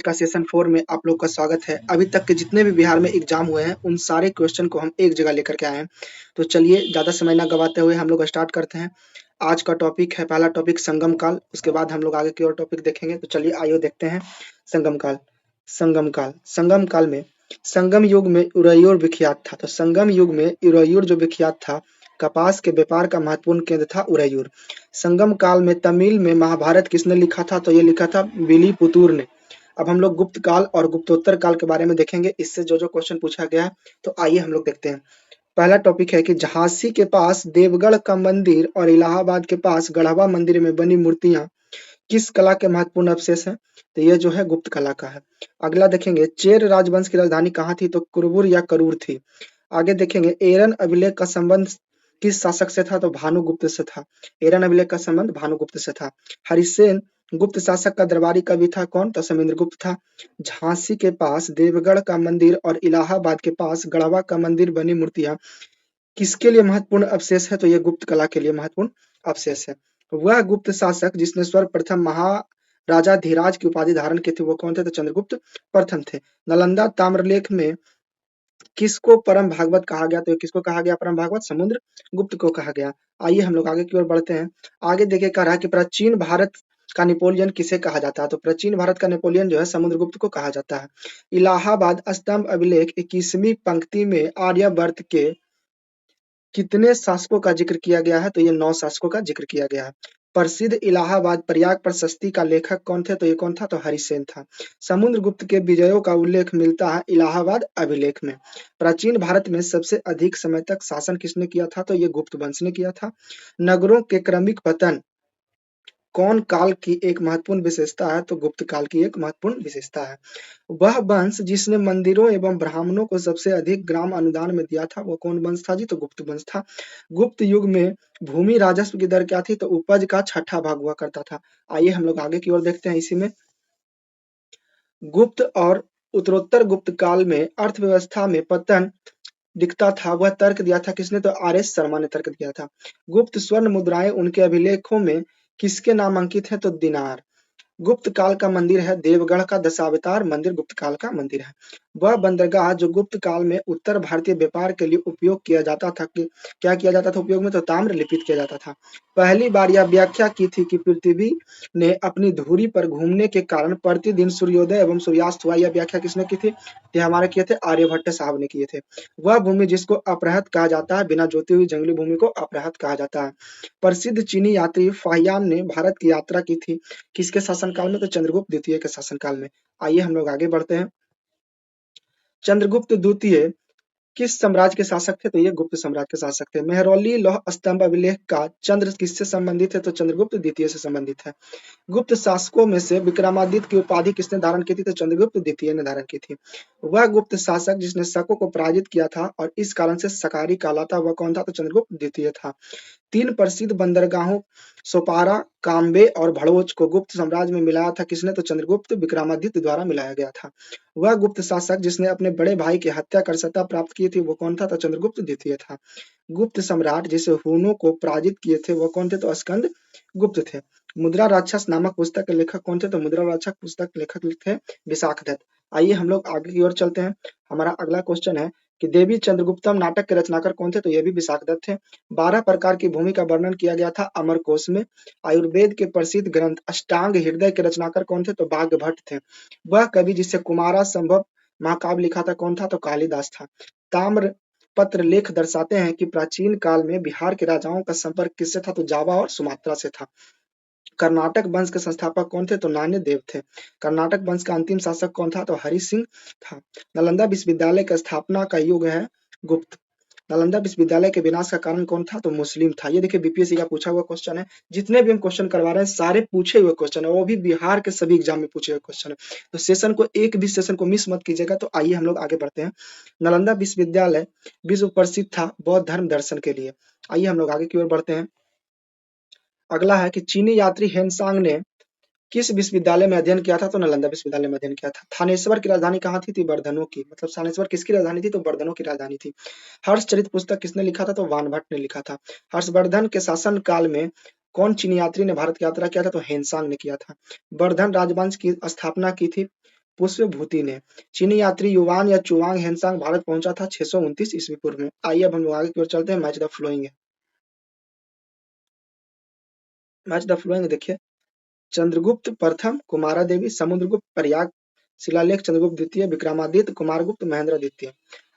आज का सेशन 4 में आप लोग का स्वागत है। अभी तक के जितने भी बिहार में एग्जाम हुए हैं उन सारे क्वेश्चन को हम एक जगह लेकर के आए हैं। तो चलिए ज़्यादा समय ना गवाते हुए हम लोग स्टार्ट करते हैं। आज का टॉपिक है, पहला टॉपिक संगम काल, उसके बाद हम लोग आगे की और टॉपिक देखेंगे। तो चलिए आइए देखते हैं संगम काल। संगम काल में संगम युग में उरैयूर विख्यात था। तो संगम युग में उरैयूर जो विख्यात था, कपास के व्यापार का महत्वपूर्ण केंद्र था उरैयूर। संगम काल में तमिल में महाभारत किसने लिखा था? तो ये लिखा था विलीपुतुर ने। अब हम लोग गुप्त काल और गुप्तोत्तर काल के बारे में देखेंगे। इससे जो जो क्वेश्चन पूछा गया है तो आइए हम लोग देखते हैं। पहला टॉपिक है कि झांसी के पास देवगढ़ का मंदिर और इलाहाबाद के पास गढ़वा मंदिर में बनी मूर्तियां किस कला के महत्वपूर्ण अवशेष हैं? तो ये जो है गुप्त कला का है। अगला देखेंगे, चेर राजवंश की राजधानी कहाँ थी? तो कुरबुर या करूर थी। आगे देखेंगे, एरन अभिलेख का संबंध किस शासक से था? तो भानुगुप्त से था। एरन अभिलेख का संबंध भानुगुप्त से था। हरिसेन गुप्त शासक का दरबारी कवि था कौन? तो समुद्रगुप्त था। झांसी के पास देवगढ़ का मंदिर और इलाहाबाद के पास गढ़वा का मंदिर बनी मूर्तियां किसके लिए महत्वपूर्ण अवशेष है? तो ये गुप्त कला के लिए महत्वपूर्ण अवशेष है। वह गुप्त शासक जिसने सर्वप्रथम महाराजा धीराज की उपाधि धारण की थी वो कौन थे? तो चंद्रगुप्त प्रथम थे। नालंदा ताम्रलेख में किसको परम भागवत कहा गया? तो किसको कहा गया परम भागवत? समुद्र गुप्त को कहा गया। आइए हम लोग आगे की ओर बढ़ते हैं। आगे देखिए, कह रहा है कि प्राचीन भारत का नेपोलियन किसे कहा जाता है? तो प्राचीन भारत का नेपोलियन जो है समुद्रगुप्त को कहा जाता है। इलाहाबाद स्तंभ अभिलेख 21वीं पंक्ति में आर्यवर्त के कितने शासकों का जिक्र किया गया है? तो ये 9 शासकों का जिक्र किया गया है। प्रसिद्ध इलाहाबाद प्रयाग प्रशस्ति का लेखक कौन थे? तो ये कौन था? तो हरिसेन था। समुद्रगुप्त के विजयों का उल्लेख मिलता है इलाहाबाद अभिलेख में। प्राचीन भारत में सबसे अधिक समय तक शासन किसने किया था? तो ये गुप्त वंश ने किया था। नगरों के क्रमिक पतन कौन काल की एक महत्वपूर्ण विशेषता है? तो गुप्त काल की एक महत्वपूर्ण विशेषता है। वह वंश जिसने मंदिरों एवं ब्राह्मणों को सबसे अधिक ग्राम अनुदान में दिया था वो कौन वंश था जी? तो गुप्त वंश था। गुप्त युग में भूमि राजस्व की दर क्या थी? तो उपज का 6ठा भाग हुआ करता था। आइए हम लोग आगे की ओर देखते हैं। इसी में गुप्त और उत्तरोत्तर गुप्त काल में अर्थव्यवस्था में पतन दिखता था, वह तर्क दिया था किसने? तो आर.एस. शर्मा ने तर्क दिया था। गुप्त स्वर्ण मुद्राएं उनके अभिलेखों में किसके नाम अंकित है? तो दिनार। गुप्त काल का मंदिर है देवगढ़ का दशावतार मंदिर गुप्त काल का मंदिर है। वह बंदरगाह जो गुप्त काल में उत्तर भारतीय व्यापार के लिए उपयोग किया जाता था कि क्या किया जाता था उपयोग में? तो ताम्र लिपित किया जाता था। पहली बार यह व्याख्या की थी कि पृथ्वी ने अपनी धुरी पर घूमने के कारण प्रतिदिन सूर्योदय एवं सूर्यास्त हुआ। यह व्याख्या किसने की थी? ये हमारे किए थे आर्यभट्ट साहब ने किए थे। वह भूमि जिसको अपरहत कहा जाता है, बिना जोती हुई जंगली भूमि को अपरहत कहा जाता है। प्रसिद्ध चीनी यात्री फाहियान ने भारत की यात्रा की थी किसके शासनकाल में? तो चंद्रगुप्त द्वितीय के शासनकाल में। आइए हम लोग आगे बढ़ते हैं। चंद्रगुप्त द्वितीय किस साम्राज्य के शासक थे? तो ये गुप्त साम्राज्य के शासक थे। मेहरौली लौह स्तंभ अभिलेख का चंद्र किससे संबंधित है? तो चंद्रगुप्त द्वितीय से संबंधित है। गुप्त शासकों में से विक्रमादित्य की उपाधि किसने धारण की थी? तो चंद्रगुप्त द्वितीय ने धारण की थी। वह गुप्त शासक जिसने शकों को पराजित किया था और इस कारण से शकारी कहलाता, वह कौन था? तो चंद्रगुप्त द्वितीय था। 3 प्रसिद्ध बंदरगाहों सोपारा, काम्बे और भड़ोच को गुप्त साम्राज्य में मिलाया था किसने? तो चंद्रगुप्त विक्रमादित्य द्वारा मिलाया गया था। वह गुप्त शासक जिसने अपने बड़े भाई की हत्या कर सत्ता प्राप्त की थी वो कौन था? तो चंद्रगुप्त द्वितीय था। गुप्त सम्राट जिसे हुनों को पराजित किए थे वो कौन थे? तो स्कंद गुप्त थे। मुद्रा राक्षस नामक पुस्तक के लेखक कौन थे? तो मुद्रा राक्षस पुस्तक के लेखक थे विशाखदत्त। आइए हम लोग आगे की ओर चलते हैं। हमारा अगला क्वेश्चन है कि देवी चंद्रगुप्तम नाटक के रचनाकार कौन थे? तो ये भी विशाखदत्त थे। 12 प्रकार की भूमि का वर्णन किया गया था अमरकोश में। आयुर्वेद के प्रसिद्ध ग्रंथ अष्टांग हृदय के रचनाकार कौन थे? तो बाग्भट्ट थे। वह कवि जिससे कुमारा संभव महाकाव्य लिखा था कौन था? तो कालिदास था। ताम्र पत्र लेख दर्शाते हैं कि प्राचीन काल में बिहार के राजाओं का संपर्क किससे था? तो जावा और सुमात्रा से था। कर्नाटक वंश के संस्थापक कौन थे? तो नान्यदेव थे। कर्नाटक वंश का अंतिम शासक कौन था? तो हरि सिंह था। नालंदा विश्वविद्यालय की स्थापना का युग है गुप्त। नालंदा विश्वविद्यालय के विनाश का कारण कौन था? तो मुस्लिम था। ये देखिए बीपीएससी का पूछा हुआ क्वेश्चन है। जितने भी हम क्वेश्चन करवा रहे हैं सारे पूछे हुए क्वेश्चन है, वो भी बिहार के सभी एग्जाम में पूछे हुए क्वेश्चन है। तो सेशन को एक भी सेशन को मिस मत कीजिएगा। तो आइए हम लोग आगे बढ़ते हैं। नालंदा विश्वविद्यालय विश्व प्रसिद्ध था बौद्ध धर्म दर्शन के लिए। आइए हम लोग आगे की ओर बढ़ते हैं। अगला है कि चीनी यात्री हेनसांग ने किस विश्वविद्यालय में अध्ययन किया था? तो नालंदा विश्वविद्यालय में अध्ययन किया था। थानेश्वर की राजधानी कहाँ थी? बर्धनों की। मतलब थानेश्वर किसकी राजधानी थी? तो बर्धनों की राजधानी थी। हर्षचरित पुस्तक किसने लिखा था? तो वानभट्ट ने लिखा था। हर्षवर्धन के शासन काल में कौन चीनी यात्री ने भारत की यात्रा किया था? तो हेनसांग ने किया था। वर्धन राजवंश की स्थापना की थी पुष्पभूति ने। चीनी यात्री युवान या चुवांग हेनसांग भारत पहुंचा था 629 ईस्वी पूर्व में। आइए अब हम लोग आगे की ओर चलते हैं। मैच द फ्लोइंग देखिए, चंद्रगुप्त प्रथम, कुमारा देवी, समुद्रगुप्त, प्रयाग शिलालेख, चंद्रगुप्त द्वितीय, विक्रमादित्य, कुमारगुप्त, महेंद्र द्वितीय।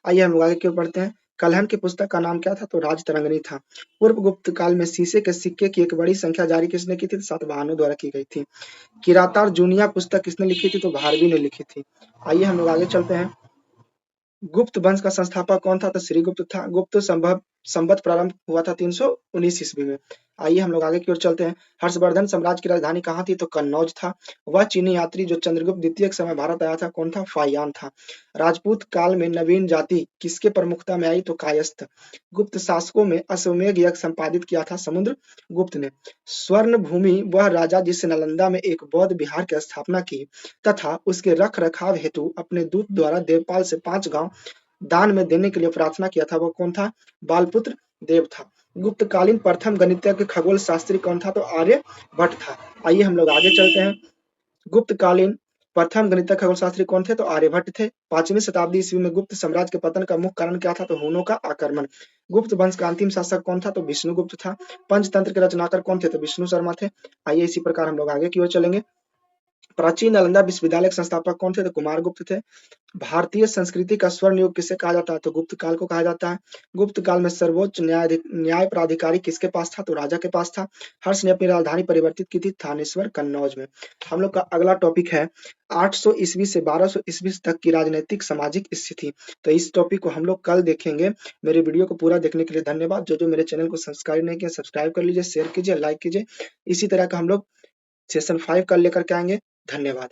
आइए हम लोग आगे की ओर बढ़ते हैं। कलहन की पुस्तक का नाम क्या था? तो राजतरंगिणी था। पूर्व गुप्त काल में शीशे के सिक्के की एक बड़ी संख्या जारी किसने की थी? तो सातवाहनों द्वारा की गई थी। किरातार जूनिया पुस्तक किसने लिखी थी? तो भारवी ने लिखी थी। आइए हम लोग आगे चलते हैं। गुप्त वंश का संस्थापक कौन था? तो श्रीगुप्त था। गुप्त संवत प्रारंभ हुआ था 319 ईस्वी में। आइए हम लोग आगे की ओर चलते हैं। हर्षवर्धन साम्राज्य की राजधानी कहाँ थी? तो कन्नौज था। वह चीनी यात्री जो चंद्रगुप्त द्वितीय के समय भारत आया था कौन था? फाहियान था। राजपूत काल में नवीन जाति किसके प्रमुखता में आई? तो कायस्थ। गुप्त शासकों में अश्वमेध यज्ञ संपादित किया था समुद्र गुप्त ने। स्वर्ण भूमि वह राजा जिसने नालंदा में एक बौद्ध विहार की स्थापना की तथा उसके रख रखाव हेतु अपने दूत द्वारा देवपाल से 5 गांव दान में देने के लिए प्रार्थना किया था। वो कौन था? बालपुत्र देव था। गुप्तकालीन प्रथम गणितज्ञ खगोल शास्त्री कौन था? तो आर्यभट्ट था। आइए हम लोग आगे चलते हैं। गुप्तकालीन प्रथम गणितज्ञ खगोल शास्त्री कौन थे? तो आर्यभट्ट थे। 5वीं शताब्दी ईस्वी में गुप्त साम्राज्य के पतन का मुख्य कारण क्या था? तो हुनों का आक्रमण। गुप्त वंश का अंतिम शासक कौन था? तो विष्णुगुप्त था। पंचतंत्र के रचनाकार कौन थे? तो विष्णु शर्मा थे। आइए इसी प्रकार हम लोग आगे की ओर चलेंगे। प्राचीन नालंदा विश्वविद्यालय के संस्थापक कौन थे? तो कुमारगुप्त थे। भारतीय संस्कृति का स्वर्ण युग किसे कहा जाता है? तो गुप्त काल को कहा जाता है। गुप्त काल में सर्वोच्च न्याय प्राधिकारी किसके पास था? तो राजा के पास था। हर्ष ने अपनी राजधानी परिवर्तित की थी थानेश्वर कन्नौज में। हम लोग का अगला टॉपिक है 800 ईस्वी से 1200 ईस्वी तक की राजनीतिक सामाजिक स्थिति। तो इस टॉपिक को हम लोग कल देखेंगे। मेरे वीडियो को पूरा देखने के लिए धन्यवाद। जो मेरे चैनल को सब्सक्राइब नहीं किया सब्सक्राइब कर लीजिए, शेयर कीजिए, लाइक कीजिए। इसी तरह का हम लोग सेशन 5 कल लेकर के आएंगे। धन्यवाद।